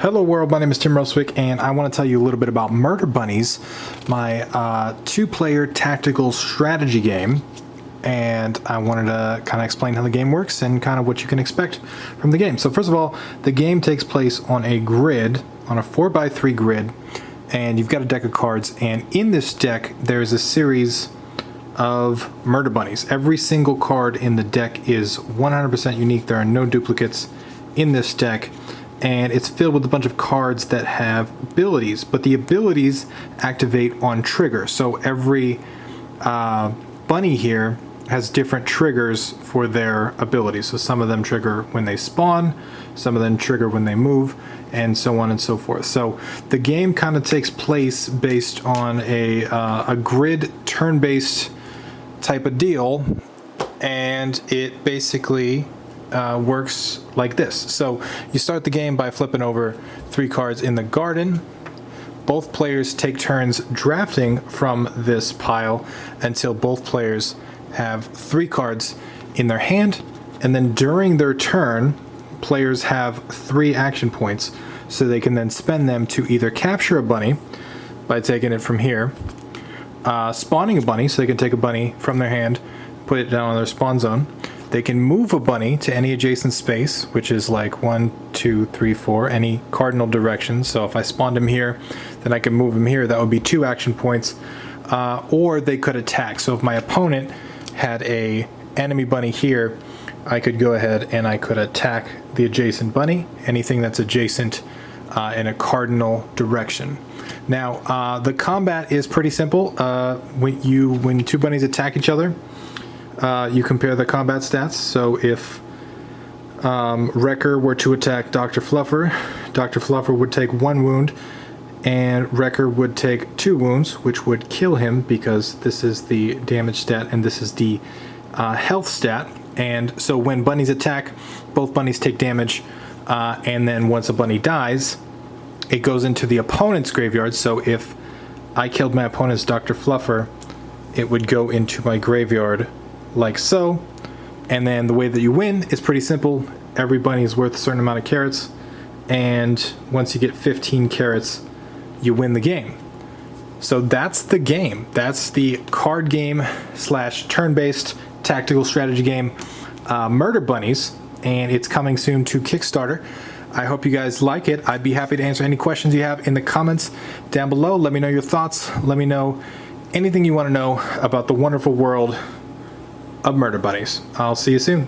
Hello world, my name is Tim Roswick and I want to tell you a little bit about Murder Bunnies, my two-player tactical strategy game, and I wanted to kind of explain how the game works and kind of what you can expect from the game. So first of all, the game takes place on a grid, on a 4x3 grid, and you've got a deck of cards, and in this deck there's a series of Murder Bunnies. Every single card in the deck is 100% unique. There are no duplicates in this deck. And it's filled with a bunch of cards that have abilities, but the abilities activate on trigger. So every bunny here has different triggers for their abilities. So some of them trigger when they spawn, some of them trigger when they move, and so on and so forth. So the game kind of takes place based on a grid turn-based type of deal, and it basically works like this. So you start the game by flipping over 3 cards in the garden. Both players take turns drafting from this pile until both players have 3 cards in their hand, and then during their turn players have 3 action points, so they can then spend them to either capture a bunny by taking it from here, spawning a bunny, so they can take a bunny from their hand, put it down on their spawn zone. They can move a bunny to any adjacent space, which is like 1, 2, 3, 4, any cardinal direction. So if I spawned him here, then I can move him here. That would be 2 action points. Or they could attack. So if my opponent had a enemy bunny here, I could go ahead and I could attack the adjacent bunny, anything that's adjacent in a cardinal direction. Now, the combat is pretty simple. When 2 bunnies attack each other, you compare the combat stats. So if Wrecker were to attack Dr. Fluffer, Dr. Fluffer would take 1 wound, and Wrecker would take 2 wounds, which would kill him because this is the damage stat and this is the health stat. And so when bunnies attack, both bunnies take damage, and then once a bunny dies, it goes into the opponent's graveyard. So if I killed my opponent's Dr. Fluffer, it would go into my graveyard like so. And then the way that you win is pretty simple. Every bunny is worth a certain amount of carrots, and once you get 15 carrots, you win the game. So that's the game. That's the card game / turn-based tactical strategy game, Murder Bunnies, and it's coming soon to Kickstarter. I hope you guys like it. I'd be happy to answer any questions you have in the comments down below. Let me know your thoughts. Let me know anything you want to know about the wonderful world of Murder Bunnies. I'll see you soon.